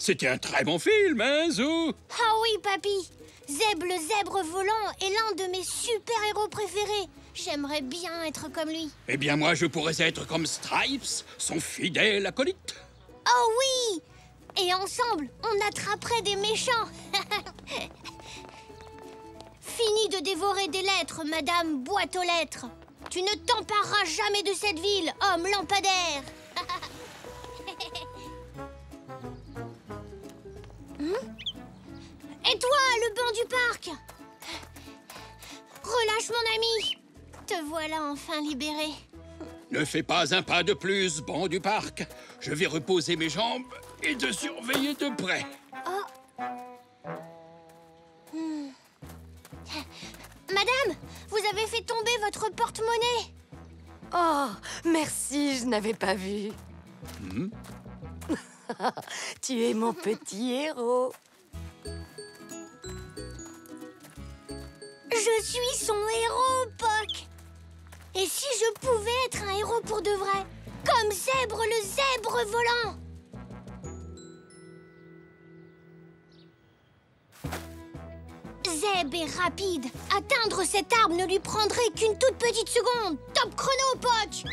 C'était un très bon film, hein, Zou? Ah oui, papy. Zeb le zèbre volant est l'un de mes super-héros préférés. J'aimerais bien être comme lui. Eh bien, moi, je pourrais être comme Stripes, son fidèle acolyte. Oh oui! Et ensemble, on attraperait des méchants. Fini de dévorer des lettres, Madame Boîte aux Lettres. Tu ne t'empareras jamais de cette ville, homme lampadaire. Et toi, le banc du parc? Relâche mon ami. Te voilà enfin libéré. Ne fais pas un pas de plus, banc du parc. Je vais reposer mes jambes et te surveiller de près. Madame, vous avez fait tomber votre porte-monnaie. Oh, merci, je n'avais pas vu. Tu es mon petit héros. Je suis son héros, Poc. Et si je pouvais être un héros pour de vrai, comme Zèbre le zèbre volant? Zeb est rapide. Atteindre cet arbre ne lui prendrait qu'une toute petite seconde. Top chrono, Poc.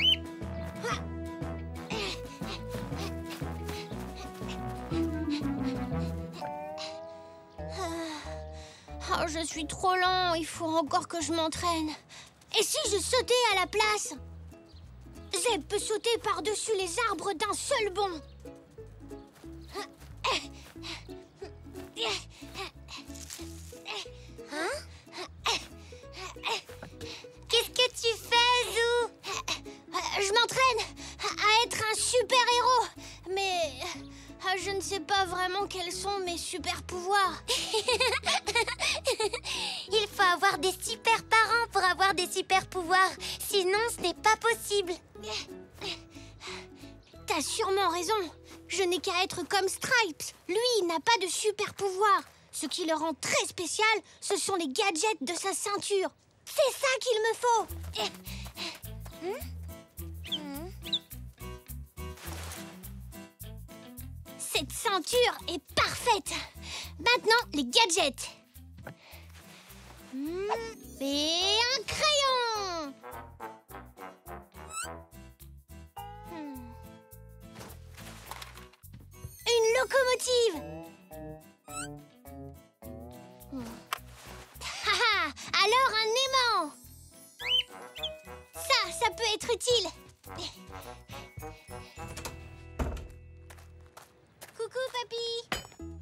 Oh, je suis trop lent. Il faut encore que je m'entraîne. Et si je sautais à la place? Zeb peut sauter par-dessus les arbres d'un seul bond. Qu'est-ce que tu fais, Zou? Je m'entraîne à être un super-héros. Mais je ne sais pas vraiment quels sont mes super-pouvoirs. Il faut avoir des super-parents pour avoir des super-pouvoirs. Sinon, ce n'est pas possible. T'as sûrement raison. Je n'ai qu'à être comme Stripes. Lui, il n'a pas de super-pouvoir. Ce qui le rend très spécial, ce sont les gadgets de sa ceinture. C'est ça qu'il me faut. Cette ceinture est parfaite. Maintenant, les gadgets. Et un crayon. Une locomotive. Alors un aimant. Ça peut être utile. Coucou, papy.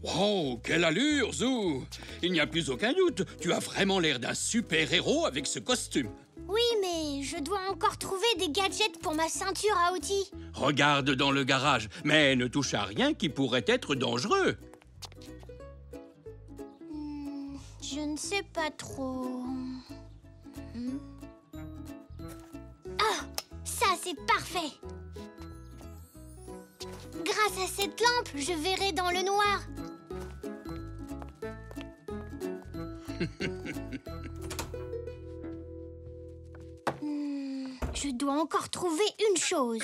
Wow, quelle allure, Zou! Il n'y a plus aucun doute, tu as vraiment l'air d'un super-héros avec ce costume. Oui, mais je dois encore trouver des gadgets pour ma ceinture à outils. Regarde dans le garage, mais ne touche à rien qui pourrait être dangereux. Je ne sais pas trop. Ah, ça c'est parfait. Grâce à cette lampe, je verrai dans le noir. Je dois encore trouver une chose.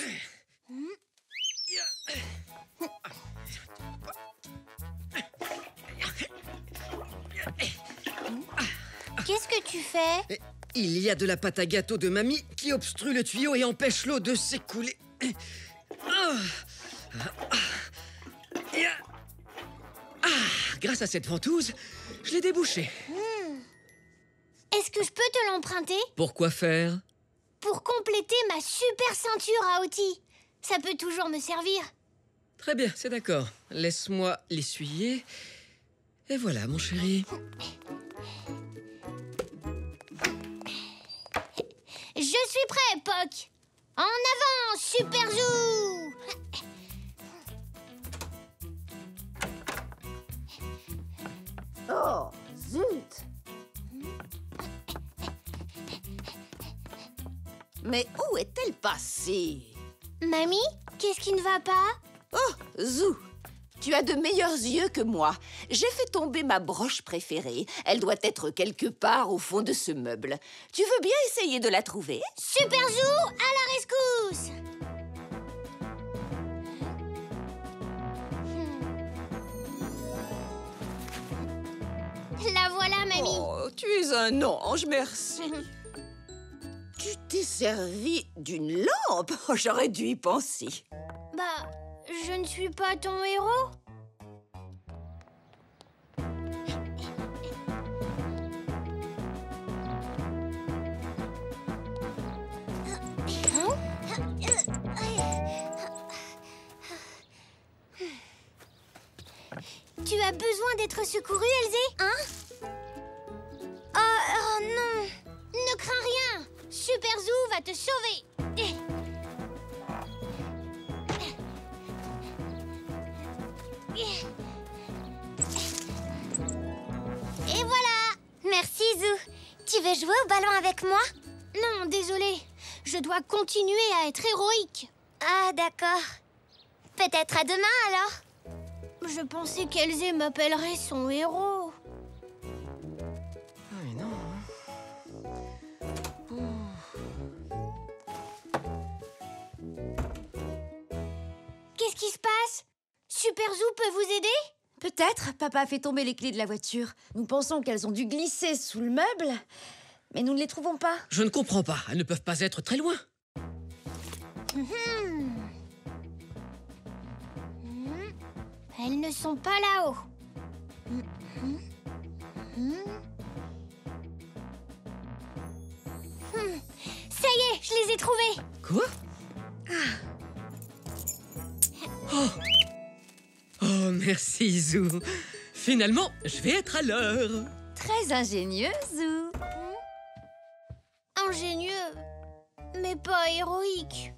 Qu'est-ce que tu fais? Il y a de la pâte à gâteau de mamie qui obstrue le tuyau et empêche l'eau de s'écouler. Grâce à cette ventouse, je l'ai débouché. Est-ce que je peux te l'emprunter? Pourquoi faire? Pour compléter ma super ceinture à outils. Ça peut toujours me servir. Très bien, c'est d'accord. Laisse-moi l'essuyer. Et voilà, mon chéri. Je suis prêt, Poc. En avant, Super Zou. Oh, zut! Mais où est-elle passée? Mamie, qu'est-ce qui ne va pas? Oh, Zou, tu as de meilleurs yeux que moi. J'ai fait tomber ma broche préférée. Elle doit être quelque part au fond de ce meuble. Tu veux bien essayer de la trouver? Super Zou, à la rescousse! tu es un ange, merci. Tu t'es servi d'une lampe? Oh, j'aurais dû y penser. Bah, je ne suis pas ton héros. Tu as besoin d'être secourue, Elzé? Hein? Oh non! Ne crains rien! Super Zoo va te sauver! Et voilà! Merci, Zoo. Tu veux jouer au ballon avec moi? Non, désolé. Je dois continuer à être héroïque. Ah, d'accord. Peut-être à demain, alors? Je pensais qu'Elzé m'appellerait son héros. Ah, mais non. Qu'est-ce qui se passe? Super Zoo peut vous aider? Peut-être. Papa a fait tomber les clés de la voiture. Nous pensons qu'elles ont dû glisser sous le meuble, mais nous ne les trouvons pas. Je ne comprends pas. Elles ne peuvent pas être très loin. Elles ne sont pas là-haut. Ça y est, je les ai trouvées. Quoi? Oh. Oh, merci, Zou. Finalement, je vais être à l'heure. Très ingénieux, Zou. Ingénieux, mais pas héroïque.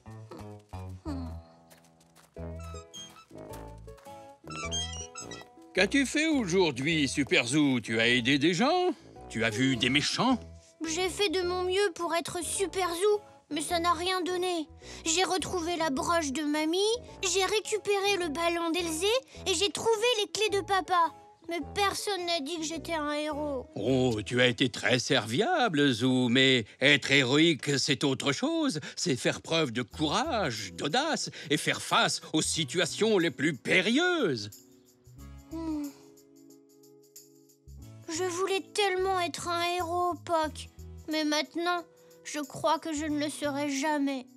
Qu'as-tu fait aujourd'hui, Super Zoo? Tu as aidé des gens? Tu as vu des méchants? J'ai fait de mon mieux pour être Super Zoo, mais ça n'a rien donné. J'ai retrouvé la broche de mamie, j'ai récupéré le ballon d'Elzé et j'ai trouvé les clés de papa. Mais personne n'a dit que j'étais un héros. Oh, tu as été très serviable, Zou, mais être héroïque, c'est autre chose. C'est faire preuve de courage, d'audace et faire face aux situations les plus périlleuses. Je voulais tellement être un héros, Poc. Mais maintenant, je crois que je ne le serai jamais.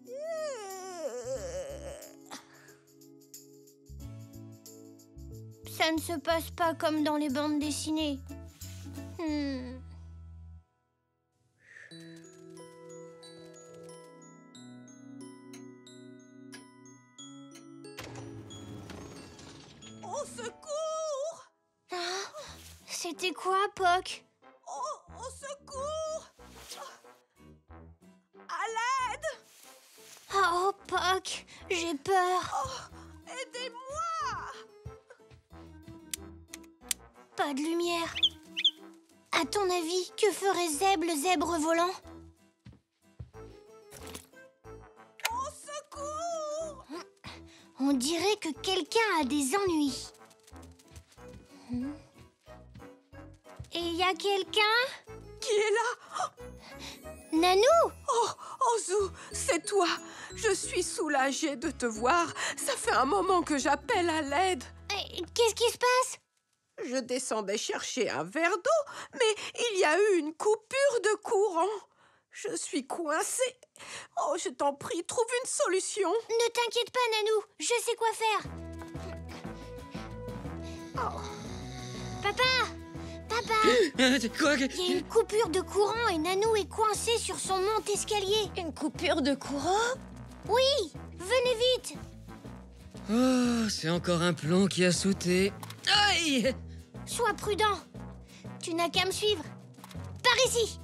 Ça ne se passe pas comme dans les bandes dessinées. Au secours! C'était quoi, Poc? Au secours! À l'aide! Oh, Poc, j'ai peur. Aidez-moi! Pas de lumière. À ton avis, que ferait Zeb, le zèbre volant? Au secours! On dirait que quelqu'un a des ennuis. Et il y a quelqu'un? Qui est là? Nanou? Oh, Zou, c'est toi. Je suis soulagée de te voir. Ça fait un moment que j'appelle à l'aide. Qu'est-ce qui se passe? Je descendais chercher un verre d'eau, mais il y a eu une coupure de courant. Je suis coincée. Oh, je t'en prie, trouve une solution. Ne t'inquiète pas, Nanou. Je sais quoi faire. Papa! Papa! Quoi? Il y a une coupure de courant et Nanou est coincée sur son monte-escalier. Une coupure de courant? Oui! Venez vite! Oh, c'est encore un plomb qui a sauté. Aïe! Sois prudent. Tu n'as qu'à me suivre. Par ici!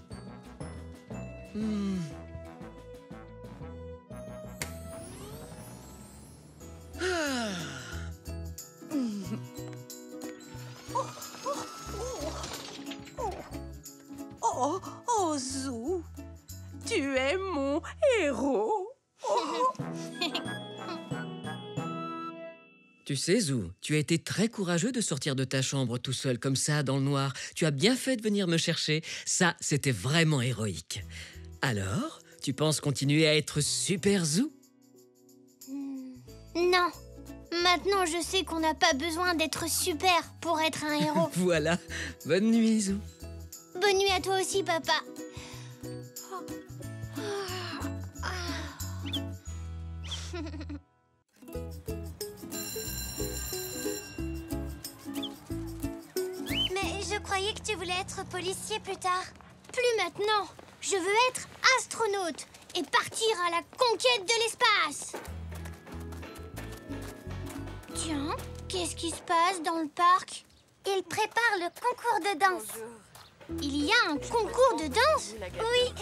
Oh, Zou, tu es mon héros. Tu sais, Zou, tu as été très courageux de sortir de ta chambre tout seul comme ça, dans le noir. Tu as bien fait de venir me chercher. Ça, c'était vraiment héroïque. Alors, tu penses continuer à être Super Zou? Non. Maintenant, je sais qu'on n'a pas besoin d'être super pour être un héros. Voilà. Bonne nuit, Zou. Bonne nuit à toi aussi, papa. Mais je croyais que tu voulais être policier plus tard. Plus maintenant. Je veux être astronaute et partir à la conquête de l'espace. Tiens, qu'est-ce qui se passe dans le parc? Il prépare le concours de danse. Il y a un concours de danse? Oui,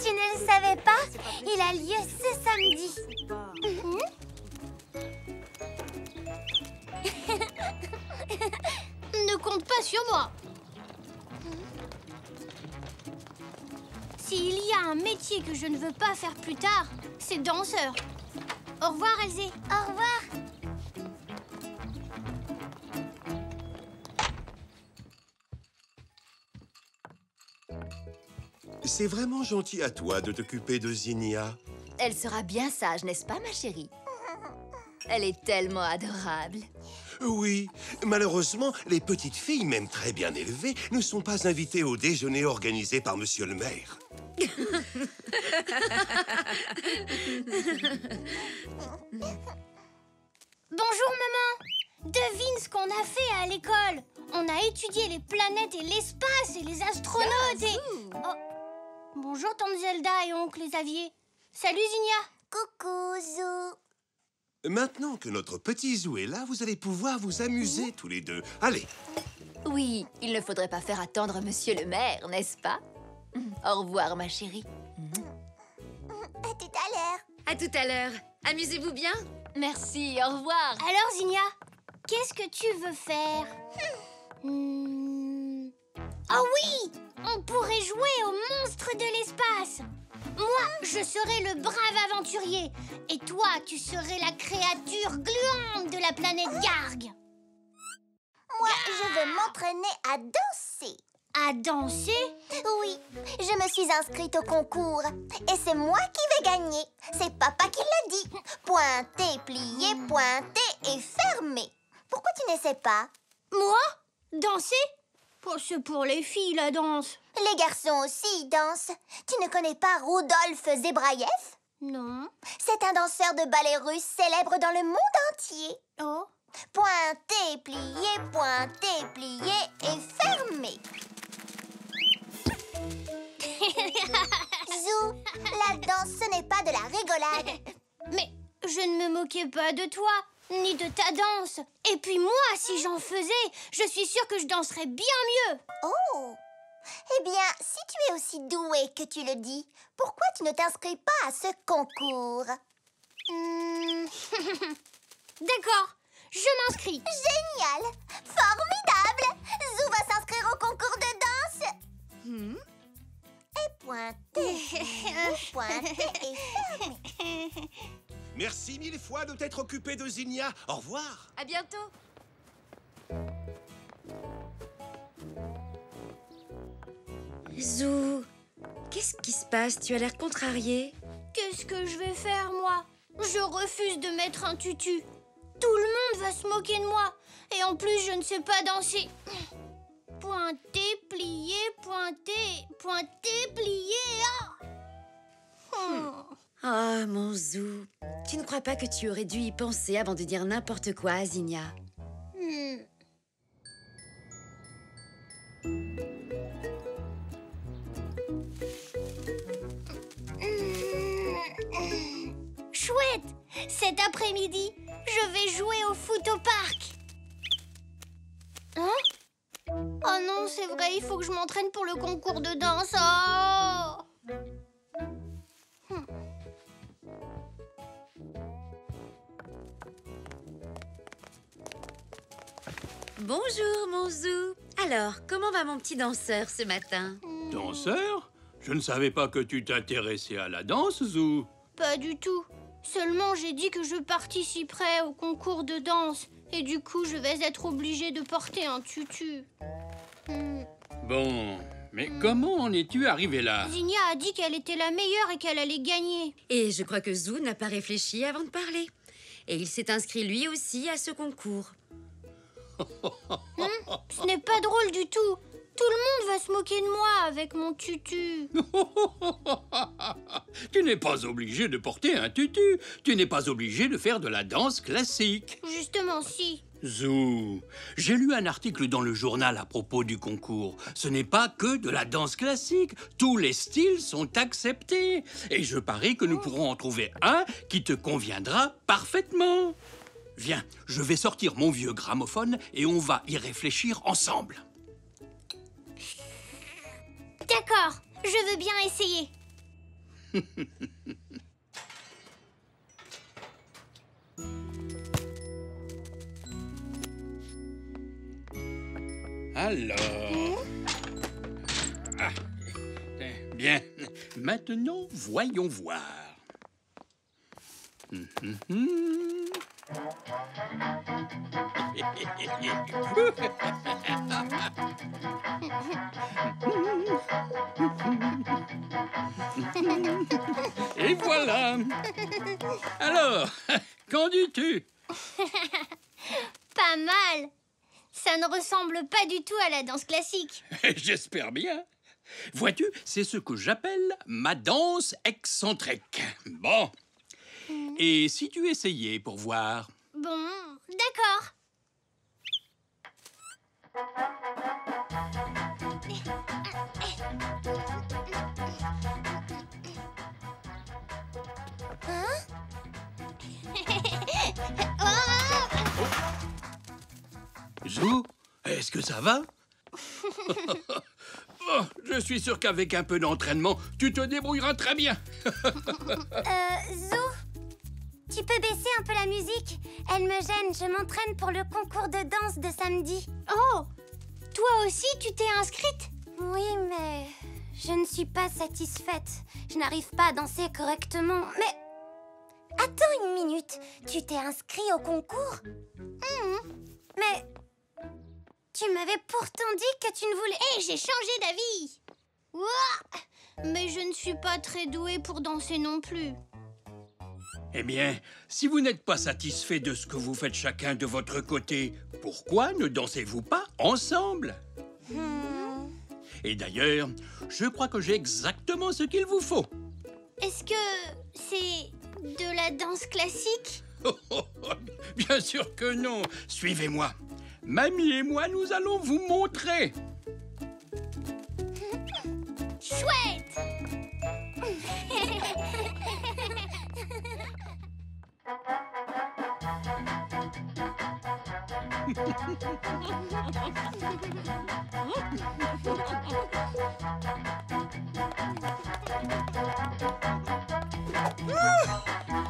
tu ne le savais pas? Il a lieu ce samedi. Ne compte pas sur moi. S'il y a un métier que je ne veux pas faire plus tard, c'est danseur. Au revoir, Elzé. Au revoir. C'est vraiment gentil à toi de t'occuper de Zinnia. Elle sera bien sage, n'est-ce pas, ma chérie? Elle est tellement adorable. Oui, malheureusement, les petites filles, même très bien élevées, ne sont pas invitées au déjeuner organisé par Monsieur le maire. Bonjour, maman. Devine ce qu'on a fait à l'école. On a étudié les planètes et l'espace et les astronautes et... Oh. Bonjour, tante Zelda et oncle Xavier. Salut, Zinnia. Coucou, Zou. Maintenant que notre petit Zou est là, vous allez pouvoir vous amuser tous les deux. Allez. Oui, il ne faudrait pas faire attendre Monsieur le maire, n'est-ce pas? Au revoir, ma chérie. À tout à l'heure. À tout à l'heure. Amusez-vous bien. Merci, au revoir. Alors, Zinnia, qu'est-ce que tu veux faire? Ah oui! On pourrait jouer aux monstres de l'espace. Moi, je serais le brave aventurier. Et toi, tu serais la créature gluante de la planète Garg. Moi, je veux m'entraîner à danser. À danser? Oui, je me suis inscrite au concours. Et c'est moi qui vais gagner. C'est papa qui l'a dit. Pointer, plier, pointer et fermer. Pourquoi tu n'essaies pas? Moi? Danser? Oh, c'est pour les filles, la danse. Les garçons aussi dansent. Tu ne connais pas Rudolf Zebraïev? Non. C'est un danseur de ballet russe célèbre dans le monde entier. Oh. Pointer, plier et fermer. Zou, la danse, ce n'est pas de la rigolade. Mais je ne me moquais pas de toi, ni de ta danse. Et puis moi, si j'en faisais, je suis sûre que je danserais bien mieux. Oh! Eh bien, si tu es aussi doué que tu le dis, pourquoi tu ne t'inscris pas à ce concours? D'accord, je m'inscris. Génial! Formidable! Zou va s'inscrire au concours de danse. Et pointer, et fermer. Merci mille fois de t'être occupé de Zinnia. Au revoir. À bientôt. Zou, qu'est-ce qui se passe? Tu as l'air contrariée. Qu'est-ce que je vais faire, moi? Je refuse de mettre un tutu. Tout le monde va se moquer de moi. Et en plus, je ne sais pas danser. Pointer, plier, plier. Oh, mon Zou. Tu ne crois pas que tu aurais dû y penser avant de dire n'importe quoi à Zinnia? Chouette! Cet après-midi, je vais jouer au foot au parc. Hein? Oh non, c'est vrai, il faut que je m'entraîne pour le concours de danse. Oh! Bonjour, mon Zou. Alors, comment va mon petit danseur ce matin? Danseur? Je ne savais pas que tu t'intéressais à la danse, Zou. Pas du tout. Seulement, j'ai dit que je participerais au concours de danse. Et du coup, je vais être obligée de porter un tutu. Bon, mais comment en es-tu arrivé là? Zinnia a dit qu'elle était la meilleure et qu'elle allait gagner. Et je crois que Zou n'a pas réfléchi avant de parler. Et il s'est inscrit lui aussi à ce concours. Ce n'est pas drôle du tout. Tout le monde va se moquer de moi avec mon tutu. Tu n'es pas obligé de porter un tutu. Tu n'es pas obligé de faire de la danse classique. Justement, si. Zou, j'ai lu un article dans le journal à propos du concours. Ce n'est pas que de la danse classique. Tous les styles sont acceptés. Et je parie que nous pourrons en trouver un qui te conviendra parfaitement. Viens, je vais sortir mon vieux gramophone et on va y réfléchir ensemble. D'accord, je veux bien essayer. Alors... Ah, bien, maintenant, voyons voir. Et voilà. Alors, qu'en dis-tu? Pas mal. Ça ne ressemble pas du tout à la danse classique. J'espère bien. Vois-tu, c'est ce que j'appelle ma danse excentrique. Bon. Et si tu essayais pour voir? Bon, d'accord. Zou, est-ce que ça va? Oh, je suis sûr qu'avec un peu d'entraînement, tu te débrouilleras très bien. Zou, tu peux baisser un peu la musique? Elle me gêne, je m'entraîne pour le concours de danse de samedi. Oh, toi aussi tu t'es inscrite? Oui, mais je ne suis pas satisfaite. Je n'arrive pas à danser correctement. Mais attends une minute, tu t'es inscrit au concours? Mais tu m'avais pourtant dit que tu ne voulais... Hé, j'ai changé d'avis. Ouah, mais je ne suis pas très douée pour danser non plus. Eh bien, si vous n'êtes pas satisfait de ce que vous faites chacun de votre côté, pourquoi ne dansez-vous pas ensemble? Et d'ailleurs, je crois que j'ai exactement ce qu'il vous faut. Est-ce que c'est de la danse classique? Bien sûr que non. Suivez-moi. Mamie et moi, nous allons vous montrer. Chouette!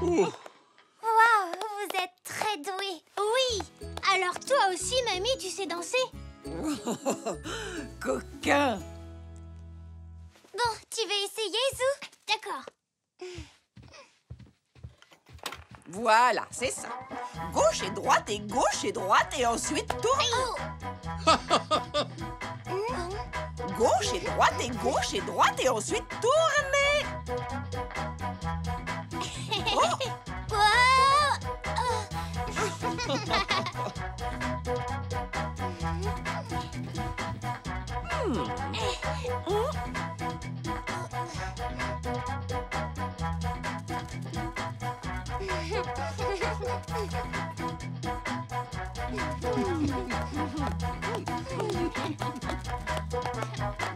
Oh. Waouh, vous êtes très doué. Oui, alors toi aussi, mamie, tu sais danser? Coquin! Bon, tu veux essayer, Zou? D'accord. Voilà, c'est ça. Gauche et droite et ensuite tourne. Gauche et droite et ensuite tournez.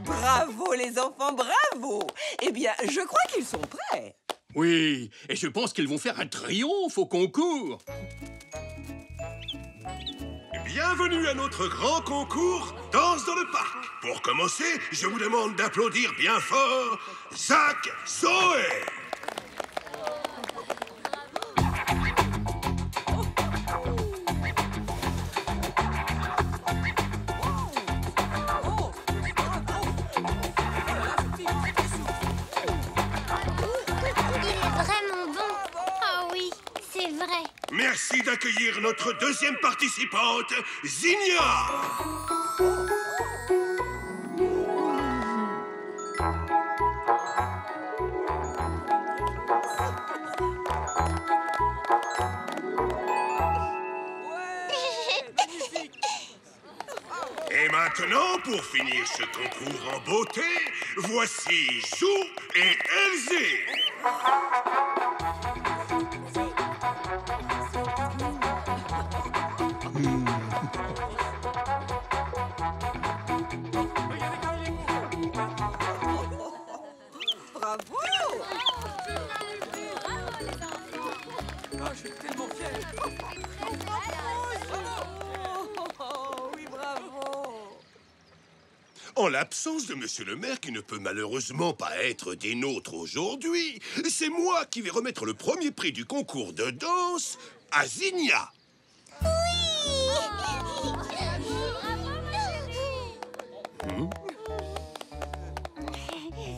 Bravo les enfants, bravo! Eh bien, je crois qu'ils sont prêts. Oui, et je pense qu'ils vont faire un triomphe au concours. Bienvenue à notre grand concours Danse dans le parc. Pour commencer, je vous demande d'applaudir bien fort Zach Zoé. Merci d'accueillir notre deuxième participante, Zinnia. Et maintenant, maintenant, pour finir ce concours en beauté, voici Zou et Elzé. Bravo! Je suis tellement fier. Oui, bravo. En l'absence de Monsieur le maire qui ne peut malheureusement pas être des nôtres aujourd'hui, c'est moi qui vais remettre le premier prix du concours de danse à Zinnia.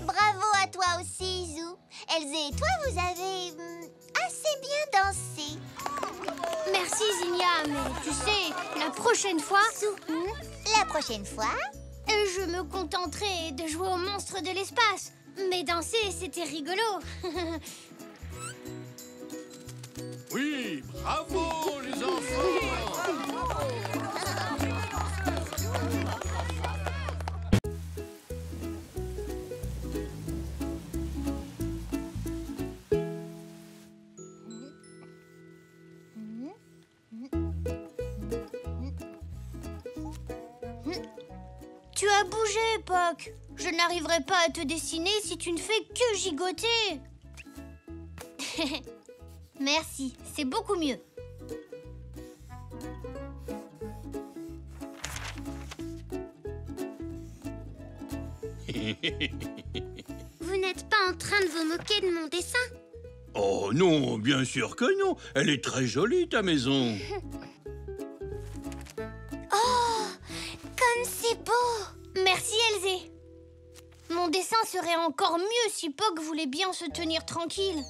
Bravo à toi aussi, Zou. Elzé et toi, vous avez assez bien dansé. Merci, Zinnia, mais tu sais, la prochaine fois, La prochaine fois, je me contenterai de jouer au monstre de l'espace. Mais danser, c'était rigolo. Oui, bravo les enfants. Tu as bougé, Poc. Je n'arriverai pas à te dessiner si tu ne fais que gigoter. Merci, c'est beaucoup mieux. Vous n'êtes pas en train de vous moquer de mon dessin? Oh non, bien sûr que non. Elle est très jolie, ta maison. Comme c'est beau! Merci, Elzé. Mon dessin serait encore mieux si Poc voulait bien se tenir tranquille.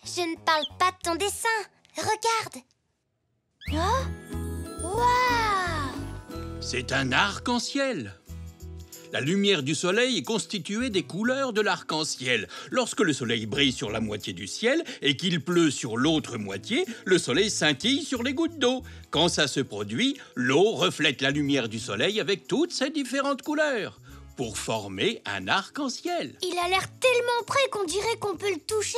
je ne parle pas de ton dessin. Regarde. Oh! Waouh! C'est un arc-en-ciel. La lumière du soleil est constituée des couleurs de l'arc-en-ciel. Lorsque le soleil brille sur la moitié du ciel et qu'il pleut sur l'autre moitié, le soleil scintille sur les gouttes d'eau. Quand ça se produit, l'eau reflète la lumière du soleil avec toutes ses différentes couleurs pour former un arc-en-ciel. Il a l'air tellement près qu'on dirait qu'on peut le toucher.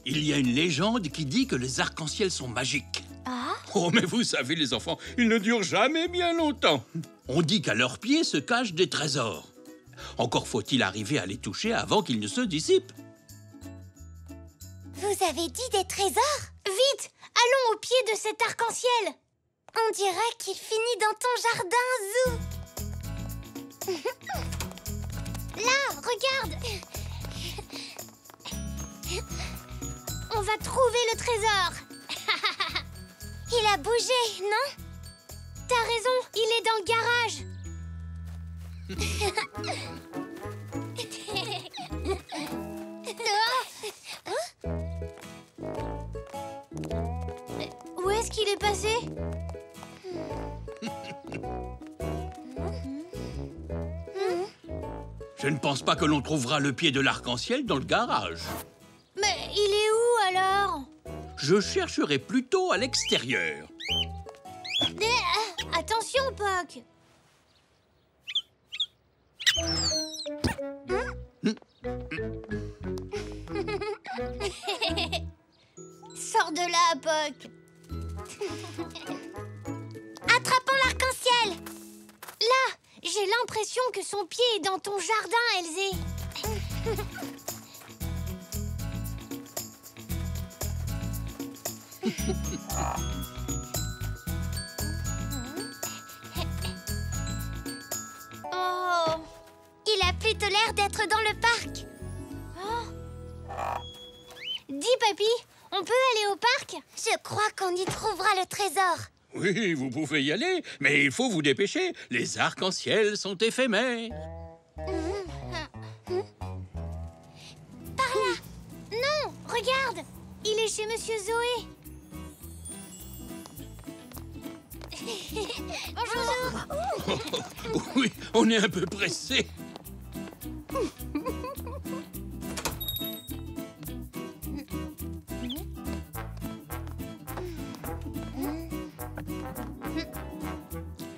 Il y a une légende qui dit que les arcs-en-ciel sont magiques. Ah? Oh, mais vous savez, les enfants, ils ne durent jamais bien longtemps. On dit qu'à leurs pieds se cachent des trésors. Encore faut-il arriver à les toucher avant qu'ils ne se dissipent. Vous avez dit des trésors? Vite! Allons au pied de cet arc-en-ciel! On dirait qu'il finit dans ton jardin, Zou. Là, regarde! On va trouver le trésor! Il a bougé, non? T'as raison, il est dans le garage! Où est-ce qu'il est passé? Je ne pense pas que l'on trouvera le pied de l'arc-en-ciel dans le garage. Mais il est où alors? Je chercherai plutôt à l'extérieur. Attention, Poc! Sors de là, Poc! Attrapons l'arc-en-ciel. Là, j'ai l'impression que son pied est dans ton jardin, Elzé. Oh! Il a plutôt l'air d'être dans le parc. Dis, papy, on peut aller au parc? Je crois qu'on y trouvera le trésor. Oui, vous pouvez y aller, mais il faut vous dépêcher. Les arcs-en-ciel sont éphémères. Par là! Non, regarde! Il est chez Monsieur Zoé. Bonjour! Oui, on est un peu pressé.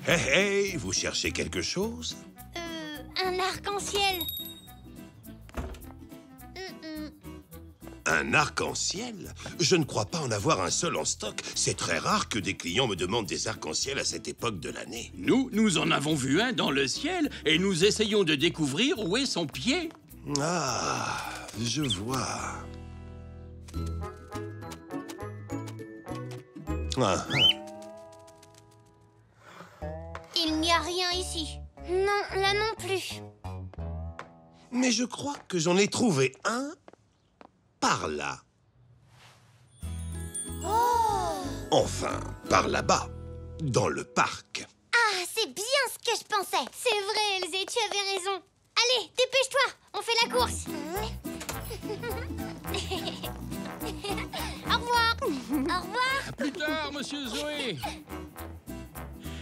Hé, Hey, vous cherchez quelque chose? Un arc-en-ciel. Un arc-en-ciel? Je ne crois pas en avoir un seul en stock. C'est très rare que des clients me demandent des arcs-en-ciel à cette époque de l'année. Nous en avons vu un dans le ciel et nous essayons de découvrir où est son pied. Ah, je vois. Ah, Il n'y a rien ici. Non, là non plus. mais je crois que j'en ai trouvé un par là. Enfin, par là-bas, dans le parc. Ah, c'est bien ce que je pensais. C'est vrai, Elzé, tu avais raison. Allez, dépêche-toi, on fait la course. Au revoir. Au revoir. À plus tard, monsieur Zoé.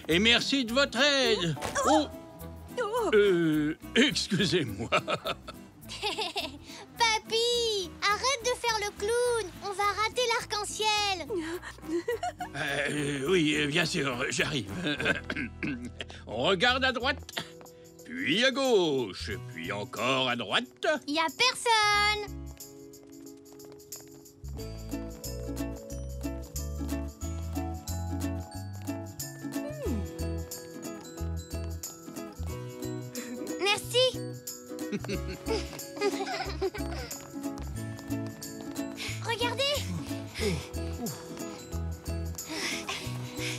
Et merci de votre aide. Oh. Excusez-moi. Papy, arrête de faire le clown. On va rater l'arc-en-ciel. Oui, bien sûr, j'arrive. On regarde à droite, puis à gauche, puis encore à droite. Y a personne. Merci. Regardez.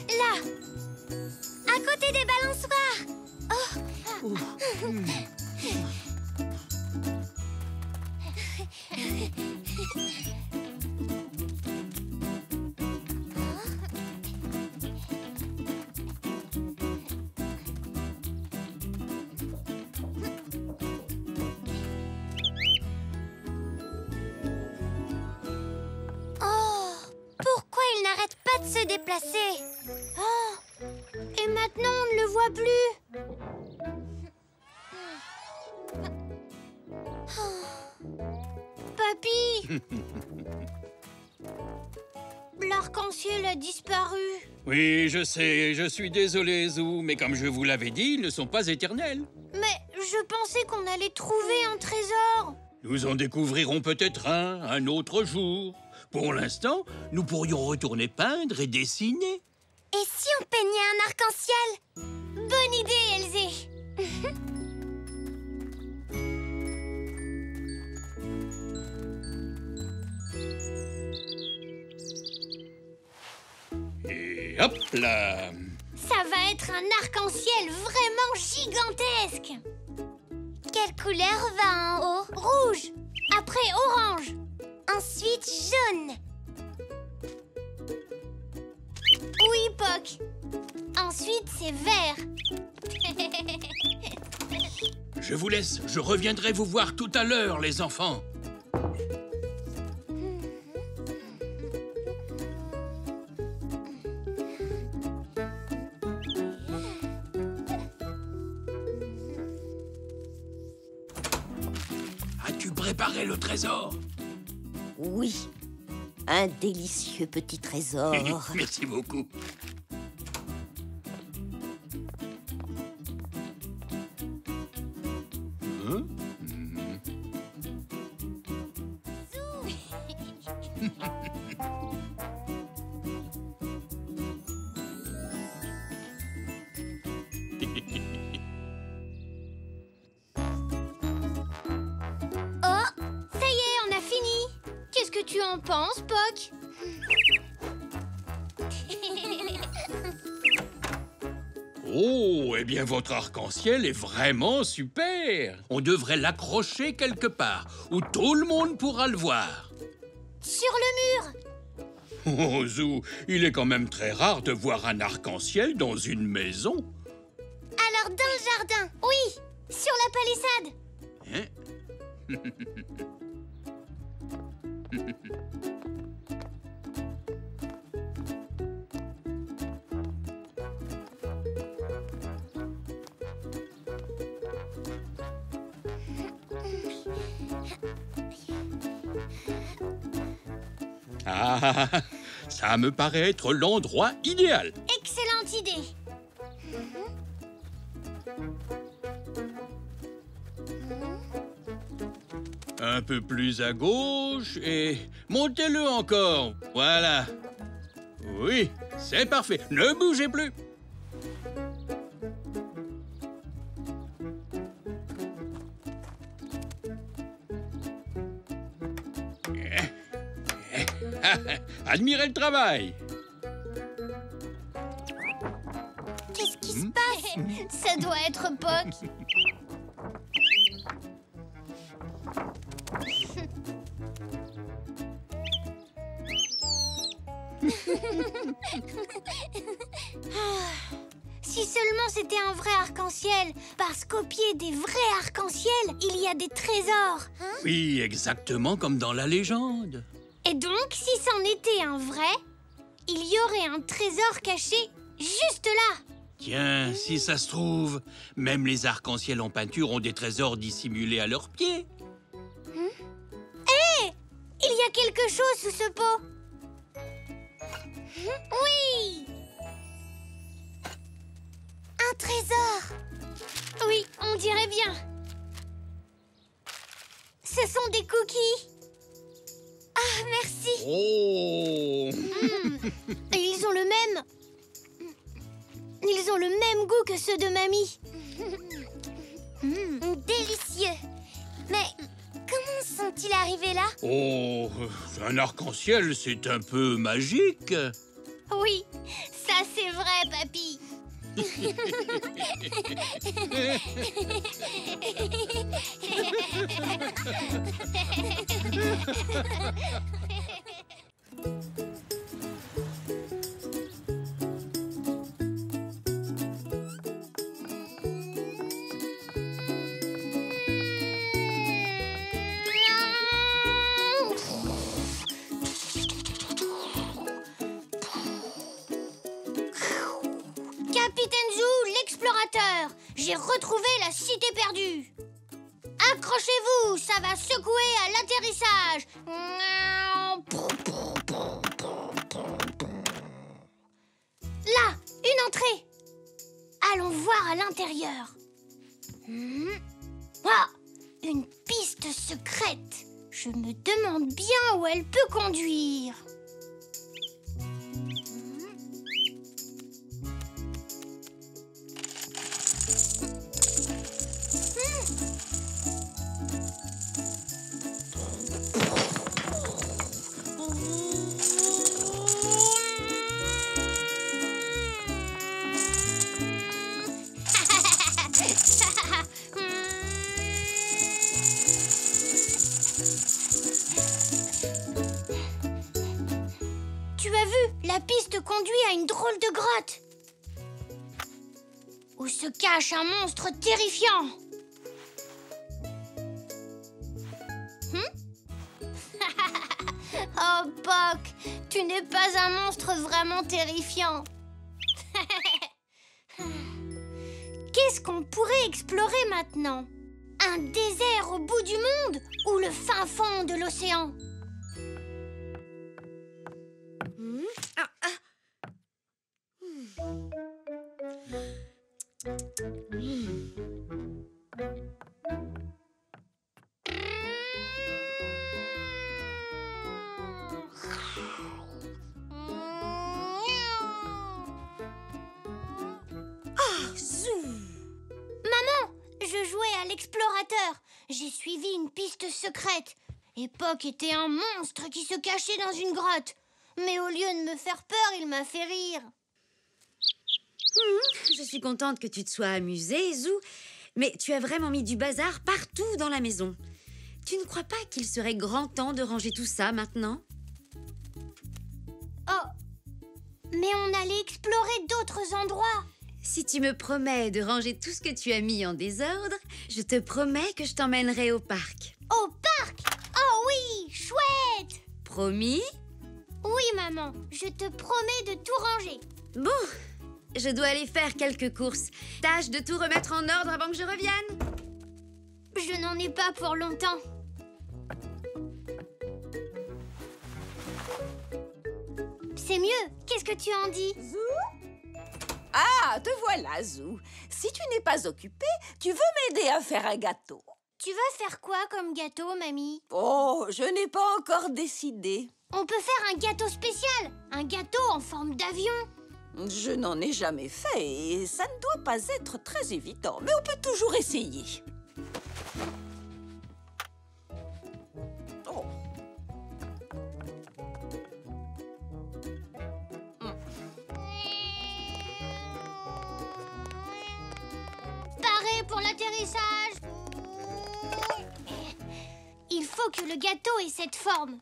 Là. À côté des balançoires. Pourquoi il n'arrête pas de se déplacer? Oh. Et maintenant, on ne le voit plus. Papy. L'arc-en-ciel a disparu. Oui, je sais, je suis désolé, Zou, mais comme je vous l'avais dit, ils ne sont pas éternels. Mais je pensais qu'on allait trouver un trésor. Nous en découvrirons peut-être un autre jour. Pour l'instant, nous pourrions retourner peindre et dessiner. Et si on peignait un arc-en-ciel? Bonne idée, Elzé. Et hop là! Ça va être un arc-en-ciel vraiment gigantesque. Quelle couleur va en haut? Rouge. Après orange. Ensuite jaune. Oui, Poc. Ensuite c'est vert. Je vous laisse, je reviendrai vous voir tout à l'heure, les enfants. As-tu préparé le trésor? Oui, un délicieux petit trésor. Merci beaucoup. Hein? Oh, ça y est, on a fini. Qu'est-ce que tu en penses, Poc? Oh, eh bien votre arc-en-ciel est vraiment super. On devrait l'accrocher quelque part, où tout le monde pourra le voir. Sur le mur. Oh, Zou, il est quand même très rare de voir un arc-en-ciel dans une maison. Alors dans le jardin. Oui, sur la palissade. Hein? Ah, ça me paraît être l'endroit idéal. Excellente idée. Un peu plus à gauche et montez-le encore. Voilà. Oui, c'est parfait. Ne bougez plus. Admirez le travail. Qu'est-ce qui se passe? Ça doit être Poc. Si seulement c'était un vrai arc-en-ciel. Parce qu'au pied des vrais arcs-en-ciel, il y a des trésors. Oui, exactement comme dans la légende. Et donc, si c'en était un vrai, il y aurait un trésor caché juste là. Tiens, si ça se trouve, même les arcs-en-ciel en peinture ont des trésors dissimulés à leurs pieds. Hé! Il y a quelque chose sous ce pot. Oui! Un trésor! Oui, on dirait bien. Ce sont des cookies. Ah, merci. Oh! Et ils ont le même... Ils ont le même goût que ceux de mamie. Délicieux. Mais comment sont-ils arrivés là? Oh, un arc-en-ciel, c'est un peu magique. Oui, ça c'est vrai, papy. Capitaine Zou, l'explorateur, j'ai retrouvé la cité perdue. Accrochez-vous, ça va secouer à l'atterrissage. Là, une entrée. Allons voir à l'intérieur. Ah, une piste secrète. Je me demande bien où elle peut conduire. Tu as vu, la piste conduit à une drôle de grotte où se cache un monstre terrifiant. Oh, Poc, tu n'es pas un monstre vraiment terrifiant. Qu'est-ce qu'on pourrait explorer maintenant? Un désert au bout du monde ou le fin fond de l'océan? Maman, je jouais à l'explorateur. J'ai suivi une piste secrète. Et Poc était un monstre qui se cachait dans une grotte. Mais au lieu de me faire peur, il m'a fait rire. Je suis contente que tu te sois amusée, Zou. Mais tu as vraiment mis du bazar partout dans la maison. Tu ne crois pas qu'il serait grand temps de ranger tout ça maintenant? Oh, mais on allait explorer d'autres endroits. Si tu me promets de ranger tout ce que tu as mis en désordre, je te promets que je t'emmènerai au parc. Au parc? Oh oui, chouette! Promis? Oui, maman, je te promets de tout ranger. Bon, je dois aller faire quelques courses. Tâche de tout remettre en ordre avant que je revienne. Je n'en ai pas pour longtemps. C'est mieux. Qu'est-ce que tu en dis? Ah, te voilà, Zou. Si tu n'es pas occupé, tu veux m'aider à faire un gâteau? Tu vas faire quoi comme gâteau, mamie? Oh, je n'ai pas encore décidé. On peut faire un gâteau spécial, un gâteau en forme d'avion. Je n'en ai jamais fait et ça ne doit pas être très évident, mais on peut toujours essayer. Oh. Paré pour l'atterrissage. Il faut que le gâteau ait cette forme.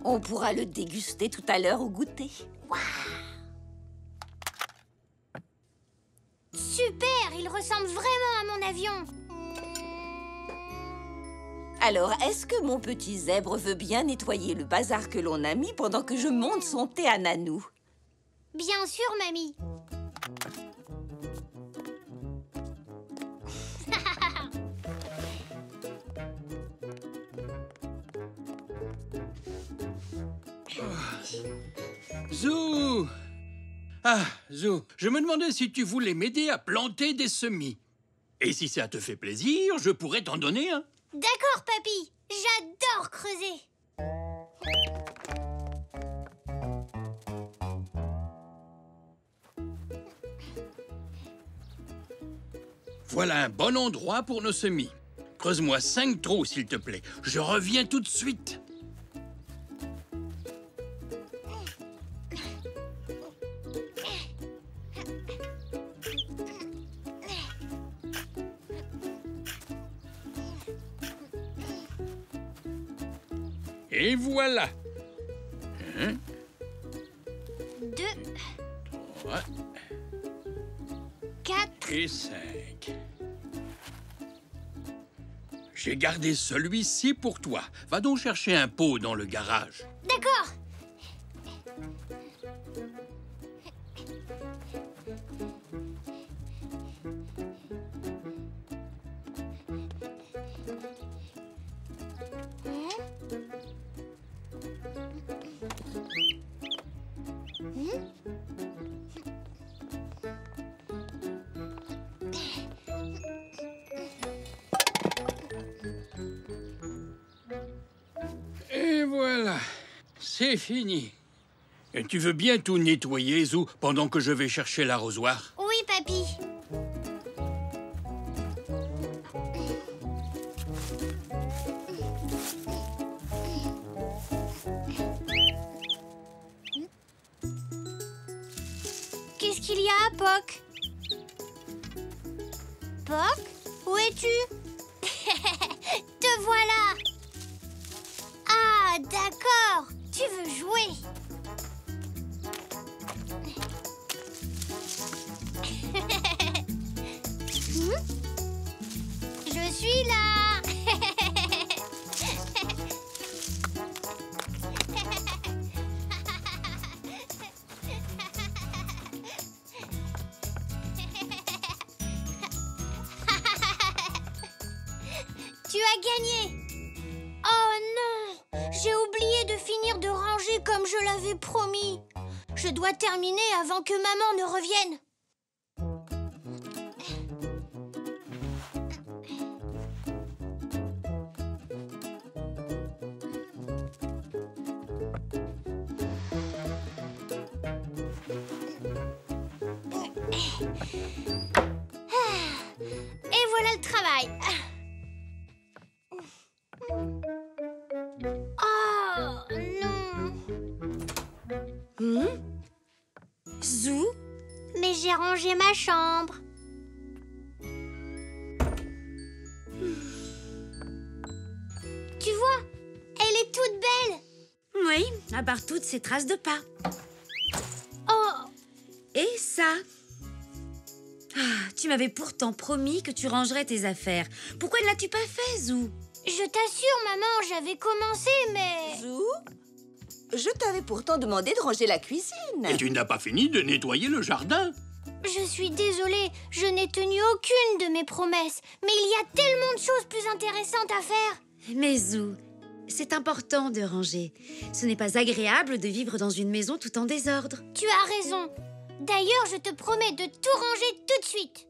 On pourra le déguster tout à l'heure au goûter. Super, il ressemble vraiment à mon avion. Alors, est-ce que mon petit zèbre veut bien nettoyer le bazar que l'on a mis pendant que je monte son thé à Nanou? Bien sûr, mamie. Zou! Ah, Zou, je me demandais si tu voulais m'aider à planter des semis. Et si ça te fait plaisir, je pourrais t'en donner un. D'accord, papy. J'adore creuser. Voilà un bon endroit pour nos semis. Creuse-moi 5 trous, s'il te plaît. Je reviens tout de suite. Et voilà. 1, 2, 3 4. et 5. J'ai gardé celui-ci pour toi. Va donc chercher un pot dans le garage. D'accord. Et voilà. C'est fini. Et tu veux bien tout nettoyer, Zou, pendant que je vais chercher l'arrosoir? Oui, papy. Qu'est-ce qu'il y a, Poc? Poc, où es-tu? Te voilà. Ah, d'accord. Tu veux jouer? Je suis là. Tu as gagné. Oh non, j'ai oublié de finir de ranger comme je l'avais promis. Je dois terminer avant que maman ne revienne. Et voilà le travail. Oh non. Zou, Mais j'ai rangé ma chambre. Tu vois, elle est toute belle. oui, à part toutes ces traces de pas. Oh, Et ça, Ah, tu m'avais pourtant promis que tu rangerais tes affaires. Pourquoi ne l'as-tu pas fait, Zou? Je t'assure, maman, j'avais commencé, mais... Zou, je t'avais pourtant demandé de ranger la cuisine. Et tu n'as pas fini de nettoyer le jardin? Je suis désolée, je n'ai tenu aucune de mes promesses. Mais il y a tellement de choses plus intéressantes à faire. Mais Zou, c'est important de ranger. Ce n'est pas agréable de vivre dans une maison tout en désordre. Tu as raison. D'ailleurs, je te promets de tout ranger tout de suite.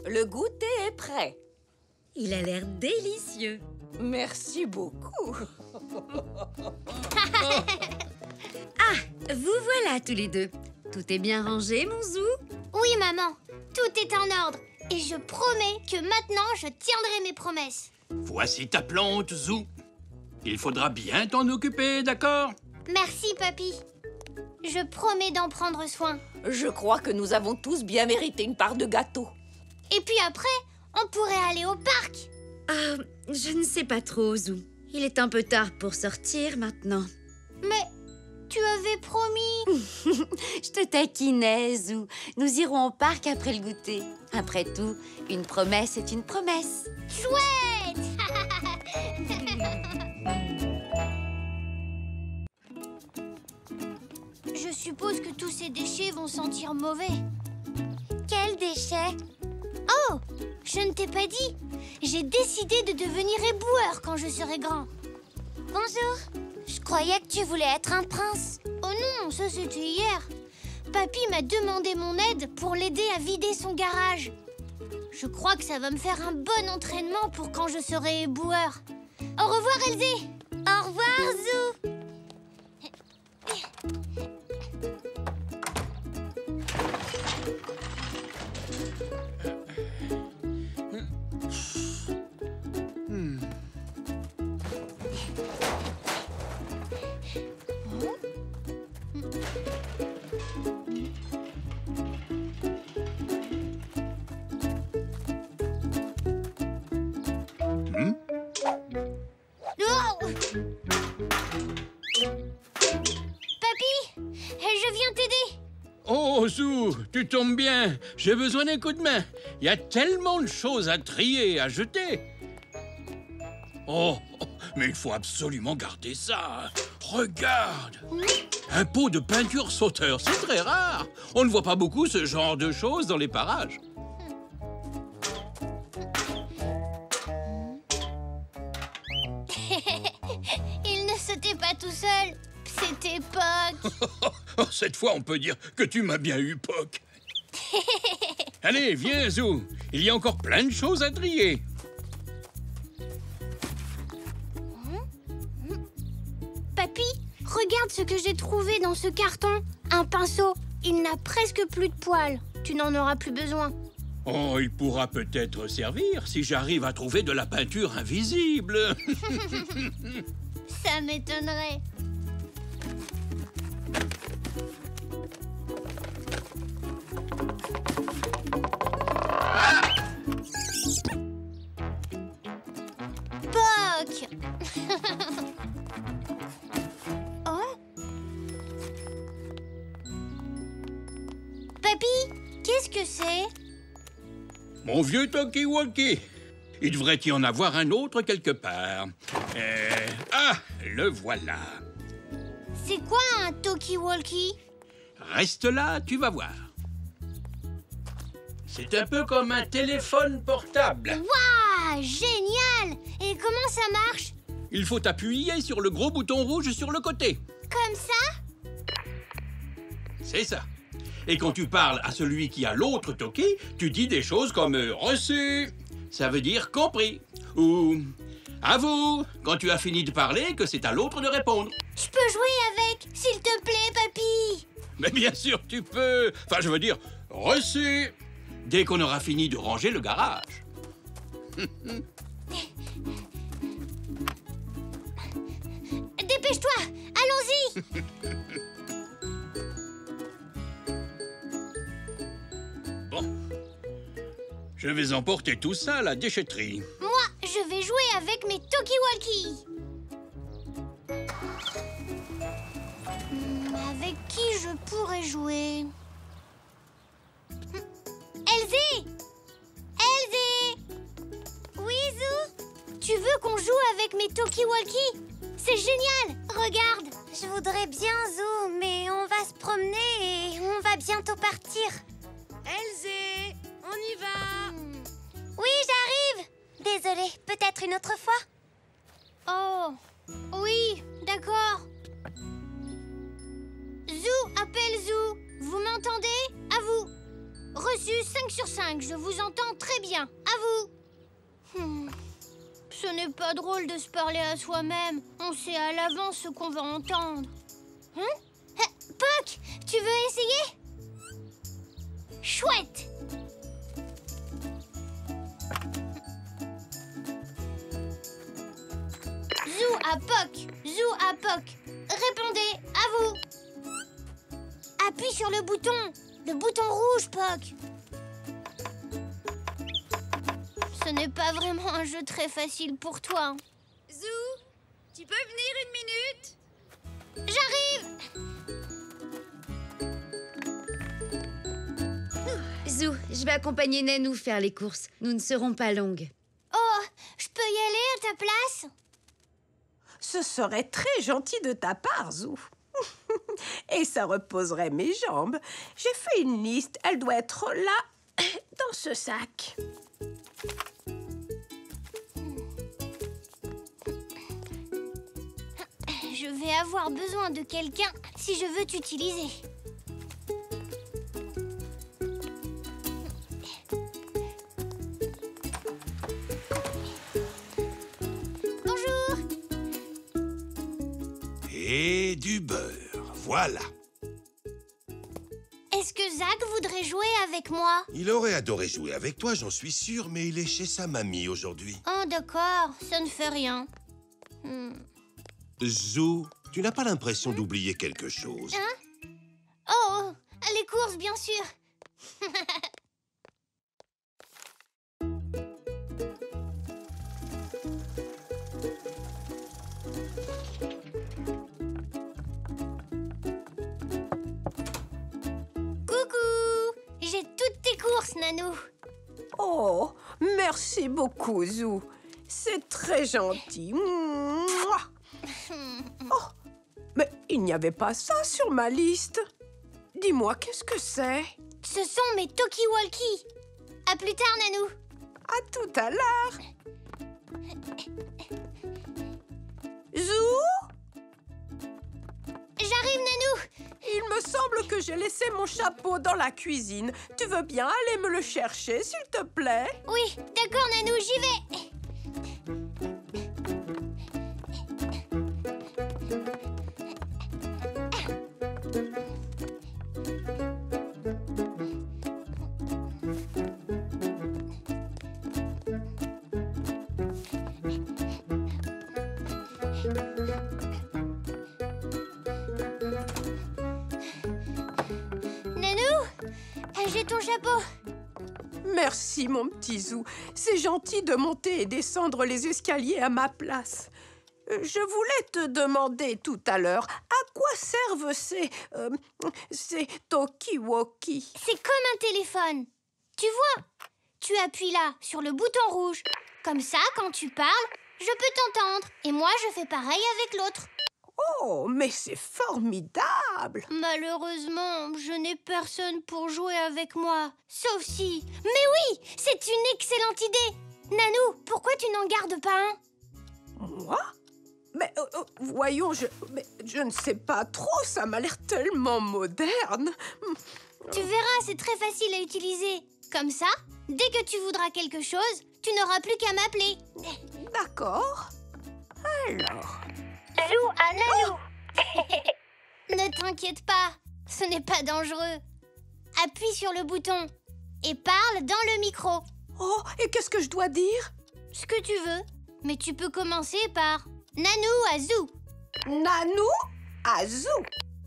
Le goûter est prêt. Il a l'air délicieux. Merci beaucoup. Vous voilà tous les deux. Tout est bien rangé, mon Zou? Oui, maman, tout est en ordre. Et je promets que maintenant, je tiendrai mes promesses. Voici ta plante, Zou. Il faudra bien t'en occuper, d'accord? Merci, papy. Je promets d'en prendre soin. Je crois que nous avons tous bien mérité une part de gâteau. Et puis après, on pourrait aller au parc. Ah, je ne sais pas trop, Zou. Il est un peu tard pour sortir maintenant. Mais tu avais promis. Je te taquinais, Zou. Nous irons au parc après le goûter. Après tout, une promesse est une promesse. Chouette. Je suppose que tous ces déchets vont sentir mauvais. Quels déchets? Oh, je ne t'ai pas dit. J'ai décidé de devenir éboueur quand je serai grand. Bonjour. Je croyais que tu voulais être un prince. Oh non, ça c'était hier. Papy m'a demandé mon aide pour l'aider à vider son garage. Je crois que ça va me faire un bon entraînement pour quand je serai éboueur. Au revoir, Elsie. Au revoir, Zou. Oh, Zou, tu tombes bien. J'ai besoin d'un coup de main. Il y a tellement de choses à trier, à jeter. Oh, mais il faut absolument garder ça. Regarde. Un pot de peinture sauteur, c'est très rare. On ne voit pas beaucoup ce genre de choses dans les parages. Il ne sautait pas tout seul. C'était Poc. Cette fois, on peut dire que tu m'as bien eu, Poc. Allez, viens, Zou. Il y a encore plein de choses à trier. Papy, regarde ce que j'ai trouvé dans ce carton. Un pinceau. Il n'a presque plus de poils. Tu n'en auras plus besoin. Oh, il pourra peut-être servir si j'arrive à trouver de la peinture invisible. Ça m'étonnerait. Poc. Oh. Papy, qu'est-ce que c'est? Mon vieux talkie-walkie. Il devrait y en avoir un autre quelque part. Ah, le voilà. C'est quoi un talkie-walkie? Reste là, tu vas voir. C'est un peu comme un téléphone portable. Waouh, génial! Et comment ça marche? Il faut appuyer sur le gros bouton rouge sur le côté. Comme ça? C'est ça. Et quand tu parles à celui qui a l'autre Toki, tu dis des choses comme « reçu ». Ça veut dire « compris ». Ou « à vous », quand tu as fini de parler, que c'est à l'autre de répondre. Je peux jouer avec, s'il te plaît, papy. Mais bien sûr, tu peux. Enfin, je veux dire « reçu », dès qu'on aura fini de ranger le garage. Dépêche-toi, allons-y. Bon. Je vais emporter tout ça à la déchetterie. Moi, je vais jouer avec mes talkie-walkie. Avec qui je pourrais jouer? Elsie! Elsie! Oui, Zou? Tu veux qu'on joue avec mes talkie-walkie? C'est génial! Regarde! Je voudrais bien, Zou, mais on va se promener et on va bientôt partir. Elsie, on y va. Oui, j'arrive. Désolée, peut-être une autre fois? Oh, oui, d'accord. Zou appelle Zou. Vous m'entendez? À vous. Reçu 5 sur 5, je vous entends très bien. À vous. Ce n'est pas drôle de se parler à soi-même. On sait à l'avance ce qu'on va entendre. Puck, tu veux essayer? Chouette. Zou à Puck, Zou à Puck. Répondez, à vous. Appuie sur le bouton rouge, Puck. Ce n'est pas vraiment un jeu très facile pour toi. Zou, tu peux venir 1 minute? J'arrive. Zou, je vais accompagner Nanou faire les courses. Nous ne serons pas longues. Oh, je peux y aller à ta place? Ce serait très gentil de ta part, Zou. Et ça reposerait mes jambes. J'ai fait une liste. Elle doit être là, dans ce sac. Je vais avoir besoin de quelqu'un si je veux t'utiliser. Bonjour. Et du beurre, voilà. Est-ce que Zach voudrait jouer avec moi? Il aurait adoré jouer avec toi, j'en suis sûr, mais il est chez sa mamie aujourd'hui. Oh, d'accord, ça ne fait rien. Zou, tu n'as pas l'impression d'oublier quelque chose? Oh, les courses, bien sûr. Coucou! J'ai toutes tes courses, Nanou. Oh, merci beaucoup, Zou. C'est très gentil. Mouah. Oh, mais il n'y avait pas ça sur ma liste. Dis-moi, qu'est-ce que c'est? Ce sont mes talkie-walkie. À plus tard, Nanou. À tout à l'heure. Zou? J'arrive, Nanou. Il me semble que j'ai laissé mon chapeau dans la cuisine. Tu veux bien aller me le chercher, s'il te plaît? Oui, d'accord, Nanou, j'y vais. J'ai ton chapeau. Merci, mon petit Zou. C'est gentil de monter et descendre les escaliers à ma place. Je voulais te demander tout à l'heure, à quoi servent ces talkie-walkie? C'est comme un téléphone. Tu vois, tu appuies là, sur le bouton rouge. Comme ça, quand tu parles, je peux t'entendre. Et moi, je fais pareil avec l'autre. Oh, mais c'est formidable! Malheureusement, je n'ai personne pour jouer avec moi. Sauf si... Mais oui, c'est une excellente idée! Nanou, pourquoi tu n'en gardes pas un? Moi? Mais voyons, je ne sais pas trop, ça m'a l'air tellement moderne. Tu verras, c'est très facile à utiliser. Comme ça, dès que tu voudras quelque chose, tu n'auras plus qu'à m'appeler. D'accord. Alors... Zou à Nanou. Ne t'inquiète pas, ce n'est pas dangereux. Appuie sur le bouton et parle dans le micro. Oh, et qu'est-ce que je dois dire? Ce que tu veux, mais tu peux commencer par Nanou à Zou. Nanou à Zou.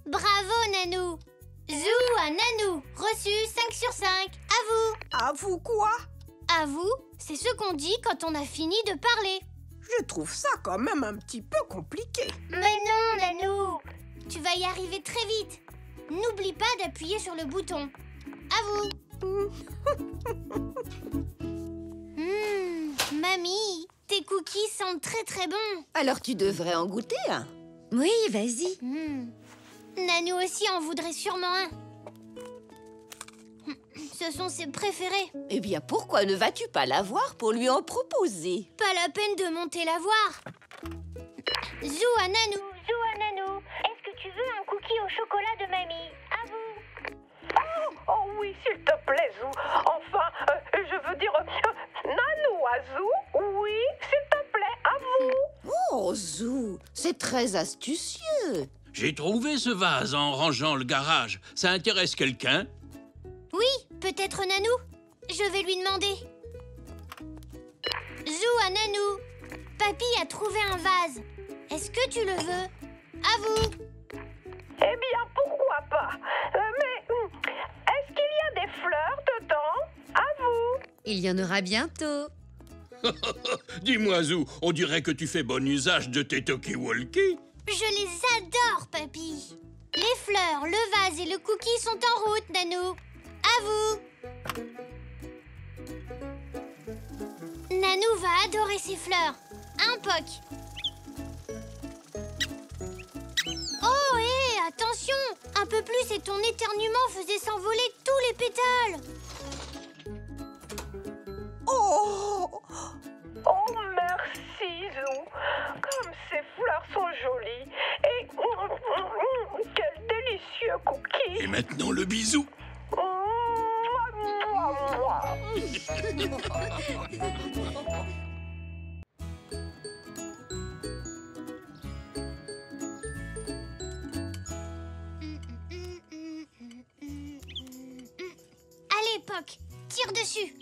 Bravo Nanou. Zou à Nanou. Reçu 5 sur 5. À vous. À vous quoi? À vous, c'est ce qu'on dit quand on a fini de parler. Je trouve ça quand même un petit peu compliqué. Mais non Nanou. Tu vas y arriver très vite. N'oublie pas d'appuyer sur le bouton. À vous. Mamie, tes cookies sentent très très bon. Alors tu devrais en goûter un. Oui, vas-y. Nanou aussi en voudrait sûrement un. Ce sont ses préférés. Eh bien, pourquoi ne vas-tu pas la voir pour lui en proposer? Pas la peine de monter la voir. Zou à Nanou. Zou à Nanou. Est-ce que tu veux un cookie au chocolat de mamie? À vous. Oh oui, s'il te plaît, Zou. Enfin, je veux dire, Nanou à Zou. Oui, s'il te plaît, à vous. Oh, Zou, c'est très astucieux. J'ai trouvé ce vase en rangeant le garage. Ça intéresse quelqu'un? Oui, peut-être Nanou. Je vais lui demander. Zou à Nanou. Papy a trouvé un vase. Est-ce que tu le veux? À vous. Eh bien, pourquoi pas? Mais est-ce qu'il y a des fleurs dedans? À vous. Il y en aura bientôt. Dis-moi, Zou, on dirait que tu fais bon usage de tes talkie-walkie. Je les adore, papy. Les fleurs, le vase et le cookie sont en route, Nanou. À vous. Nanou va adorer ces fleurs. Un poc. Oh, hé, attention. Un peu plus et ton éternuement faisait s'envoler tous les pétales. Oh, merci, Zou. Comme ces fleurs sont jolies. Et quel délicieux cookie. Et maintenant le bisou. Allez, Poc, tire dessus.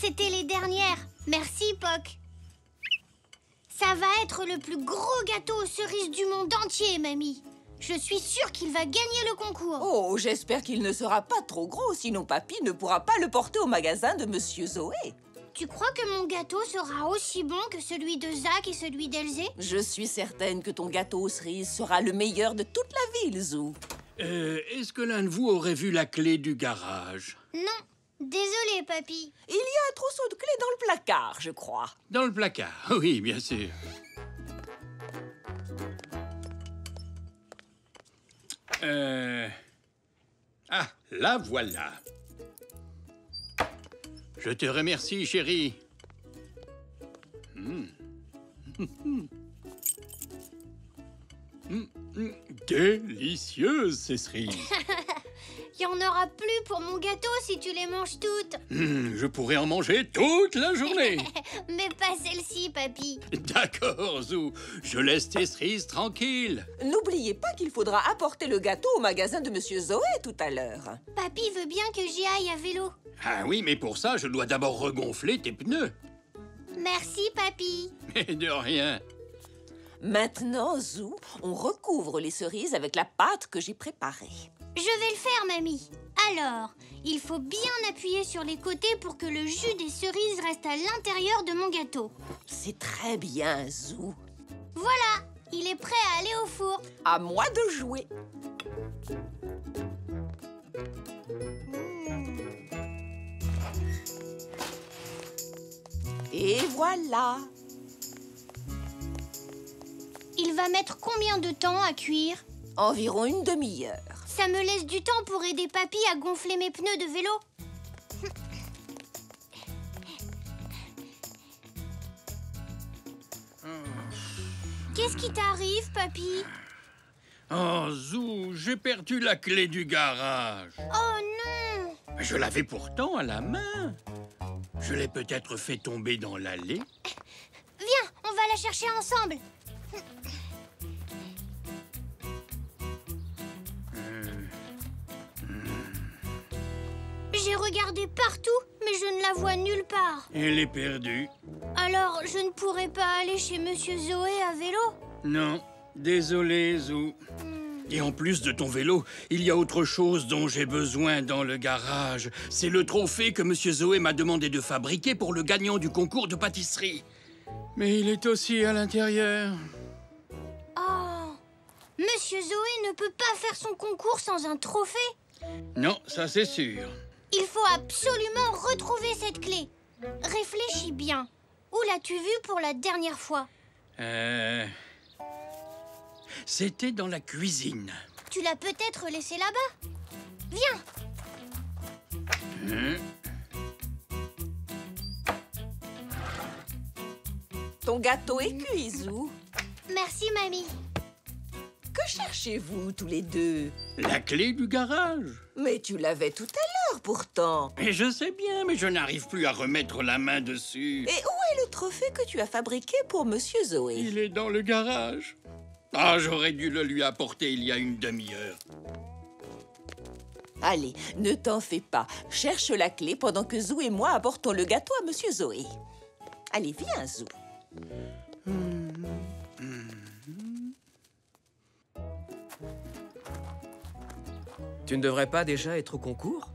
C'était les dernières. Merci, Poc. Ça va être le plus gros gâteau aux cerises du monde entier, mamie. Je suis sûre qu'il va gagner le concours. Oh, j'espère qu'il ne sera pas trop gros, sinon papy ne pourra pas le porter au magasin de Monsieur Zoé. Tu crois que mon gâteau sera aussi bon que celui de Zach et celui d'Elzé? Je suis certaine que ton gâteau aux cerises sera le meilleur de toute la ville, Zou. Est-ce que l'un de vous aurait vu la clé du garage? Non. Désolé, papy. Il y a un trousseau de clés dans le placard, je crois. Dans le placard, oui, bien sûr. Ah, la voilà. Je te remercie, chérie. Délicieuses, ces cerises. Il n'y en aura plus pour mon gâteau si tu les manges toutes. Je pourrais en manger toute la journée. Mais pas celle-ci, papy. D'accord, Zou. Je laisse tes cerises tranquilles. N'oubliez pas qu'il faudra apporter le gâteau au magasin de Monsieur Zoé tout à l'heure. Papy veut bien que j'y aille à vélo. Ah oui, mais pour ça, je dois d'abord regonfler tes pneus. Merci, papy. Mais de rien. Maintenant, Zou, on recouvre les cerises avec la pâte que j'ai préparée. Je vais le faire, mamie. Alors, il faut bien appuyer sur les côtés pour que le jus des cerises reste à l'intérieur de mon gâteau. C'est très bien, Zou. Voilà, il est prêt à aller au four. À moi de jouer. Et voilà. Il va mettre combien de temps à cuire? Environ une demi-heure. Ça me laisse du temps pour aider papy à gonfler mes pneus de vélo. Qu'est-ce qui t'arrive, papy? Oh, Zou, j'ai perdu la clé du garage. Oh non! Je l'avais pourtant à la main. Je l'ai peut-être fait tomber dans l'allée. Viens, on va la chercher ensemble. J'ai regardé partout, mais je ne la vois nulle part. Elle est perdue. Alors, je ne pourrais pas aller chez Monsieur Zoé à vélo? Non, désolé, Zou. Et en plus de ton vélo, il y a autre chose dont j'ai besoin dans le garage. C'est le trophée que Monsieur Zoé m'a demandé de fabriquer pour le gagnant du concours de pâtisserie. Mais il est aussi à l'intérieur. Oh! Monsieur Zoé ne peut pas faire son concours sans un trophée. Non, ça c'est sûr. Il faut absolument retrouver cette clé. Réfléchis bien. Où l'as-tu vue pour la dernière fois? C'était dans la cuisine. Tu l'as peut-être laissée là-bas. Viens. Ton gâteau est cuit, Zou. Merci, mamie. Que cherchez-vous tous les deux? La clé du garage. Mais tu l'avais tout à l'heure, pourtant. Et je sais bien, mais je n'arrive plus à remettre la main dessus. Et où est le trophée que tu as fabriqué pour Monsieur Zoé? Il est dans le garage. Ah, j'aurais dû le lui apporter il y a une demi-heure. Allez, ne t'en fais pas. Cherche la clé pendant que Zou et moi apportons le gâteau à Monsieur Zoé. Allez, viens, Zou. Tu ne devrais pas déjà être au concours?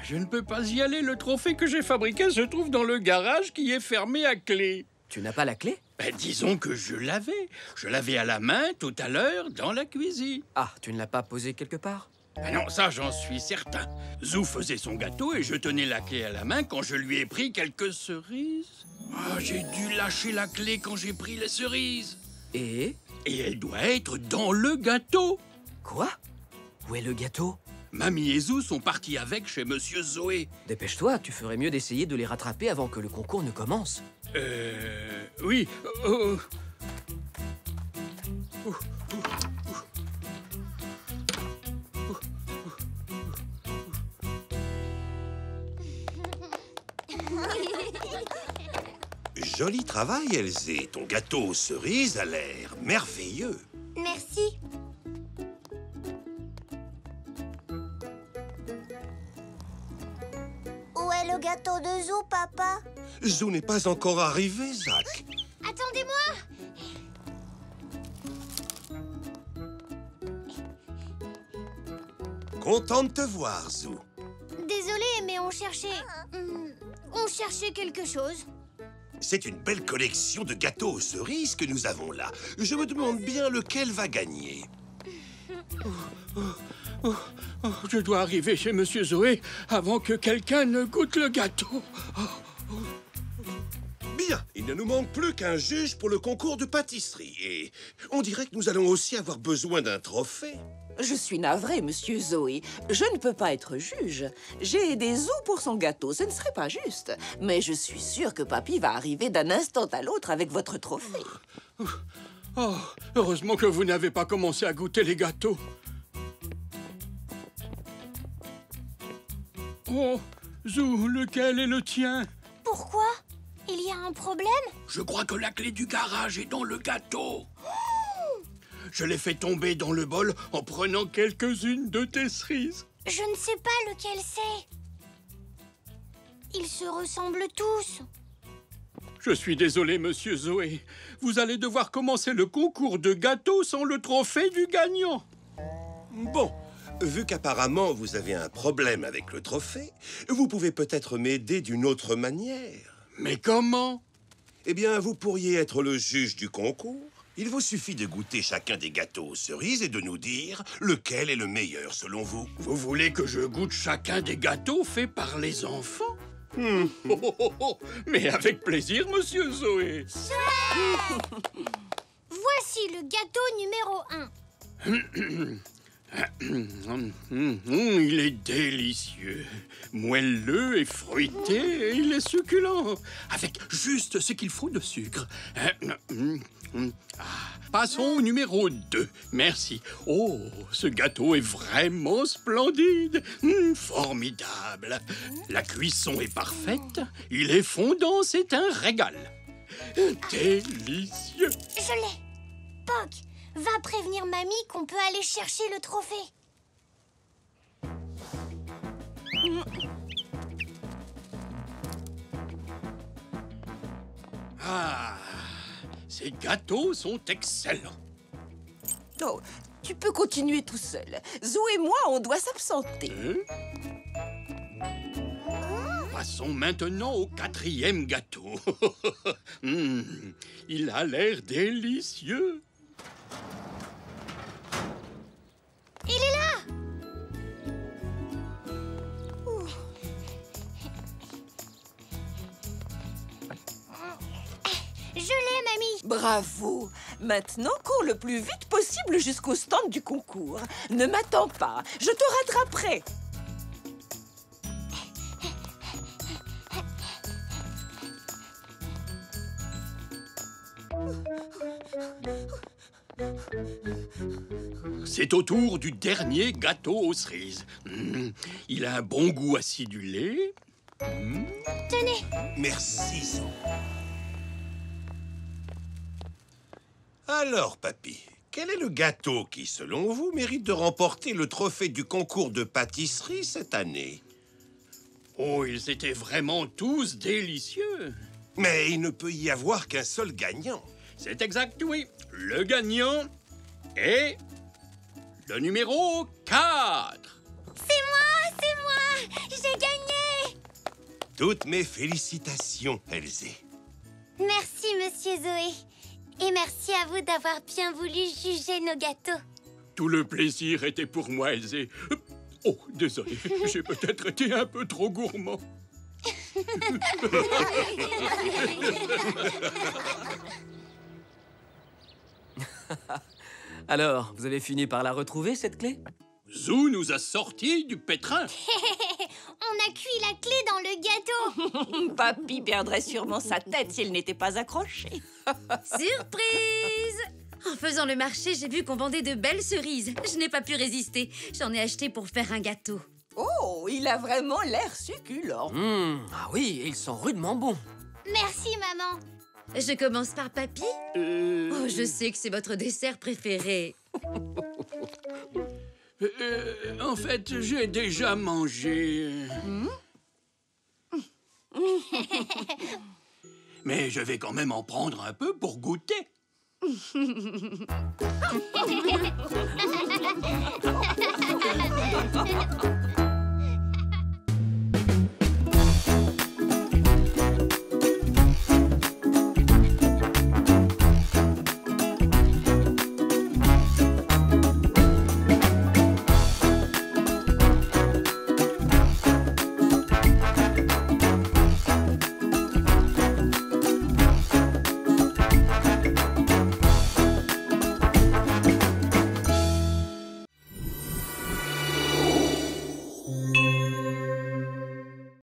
Je ne peux pas y aller. Le trophée que j'ai fabriqué se trouve dans le garage qui est fermé à clé. Tu n'as pas la clé? Disons que je l'avais. Je l'avais à la main tout à l'heure dans la cuisine. Ah, tu ne l'as pas posée quelque part? Non, ça j'en suis certain. Zou faisait son gâteau et je tenais la clé à la main quand je lui ai pris quelques cerises. Ah, j'ai dû lâcher la clé quand j'ai pris les cerises. Et elle doit être dans le gâteau. Quoi? Où est le gâteau? Mamie et Zou sont partis avec chez Monsieur Zoé. Dépêche-toi, tu ferais mieux d'essayer de les rattraper avant que le concours ne commence. Oui. Joli travail, Elzé. Ton gâteau aux cerises a l'air merveilleux. Merci. Où est le gâteau de Zou, papa? Zou n'est pas encore arrivé, Zach. Attendez-moi. Content de te voir, Zou. Désolée, mais on cherchait quelque chose. C'est une belle collection de gâteaux aux cerises que nous avons là. Je me demande bien lequel va gagner. Je dois arriver chez Monsieur Zoé avant que quelqu'un ne goûte le gâteau. Bien, il ne nous manque plus qu'un juge pour le concours de pâtisserie. Et on dirait que nous allons aussi avoir besoin d'un trophée. Je suis navrée, Monsieur Zoé. Je ne peux pas être juge. J'ai aidé Zou pour son gâteau, ce ne serait pas juste. Mais je suis sûre que Papy va arriver d'un instant à l'autre avec votre trophée. Oh, heureusement que vous n'avez pas commencé à goûter les gâteaux. Oh, Zou, lequel est le tien? Pourquoi? Il y a un problème? Je crois que la clé du garage est dans le gâteau. Je l'ai fait tomber dans le bol en prenant quelques-unes de tes cerises. Je ne sais pas lequel c'est. Ils se ressemblent tous. Je suis désolé, Monsieur Zoé. Vous allez devoir commencer le concours de gâteaux sans le trophée du gagnant. Bon, vu qu'apparemment vous avez un problème avec le trophée, vous pouvez peut-être m'aider d'une autre manière. Mais comment? Eh bien, vous pourriez être le juge du concours. Il vous suffit de goûter chacun des gâteaux aux cerises et de nous dire lequel est le meilleur selon vous. Vous voulez que je goûte chacun des gâteaux faits par les enfants? Mais avec plaisir, Monsieur Zoé. Voici le gâteau numéro 1. Il est délicieux, moelleux et fruité, et il est succulent, avec juste ce qu'il faut de sucre. Passons au numéro 2. Merci. Oh, ce gâteau est vraiment splendide. Formidable. La cuisson est parfaite. Il est fondant, c'est un régal. Délicieux. Je l'ai. Poc, va prévenir mamie qu'on peut aller chercher le trophée. Ah, ces gâteaux sont excellents. Oh, tu peux continuer tout seul. Zou et moi, on doit s'absenter. Passons maintenant au 4e gâteau. Il a l'air délicieux. Il est là. Je l'ai, mamie. Bravo. Maintenant, cours le plus vite possible jusqu'au stand du concours. Ne m'attends pas, je te rattraperai. C'est au tour du dernier gâteau aux cerises. Il a un bon goût acidulé. Tenez. Merci, Zou. Alors, papy, quel est le gâteau qui, selon vous, mérite de remporter le trophée du concours de pâtisserie cette année? Oh, ils étaient vraiment tous délicieux. Mais il ne peut y avoir qu'un seul gagnant. C'est exact, oui. Le gagnant est le numéro 4. C'est moi, j'ai gagné. Toutes mes félicitations, Elzé. Merci, monsieur Zoé. Et merci à vous d'avoir bien voulu juger nos gâteaux. Tout le plaisir était pour moi, Elzé. Oh, désolé, j'ai peut-être été un peu trop gourmand. Alors, vous avez fini par la retrouver, cette clé? Zou nous a sortis du pétrin. On a cuit la clé dans le gâteau. Papy perdrait sûrement sa tête si elle n'était pas accrochée. Surprise! En faisant le marché, j'ai vu qu'on vendait de belles cerises. Je n'ai pas pu résister. J'en ai acheté pour faire un gâteau. Oh, il a vraiment l'air succulent. Ah oui, ils sont rudement bons. Merci, maman. Je commence par Papy. Oh, je sais que c'est votre dessert préféré. En fait, j'ai déjà mangé. Mais je vais quand même en prendre un peu pour goûter.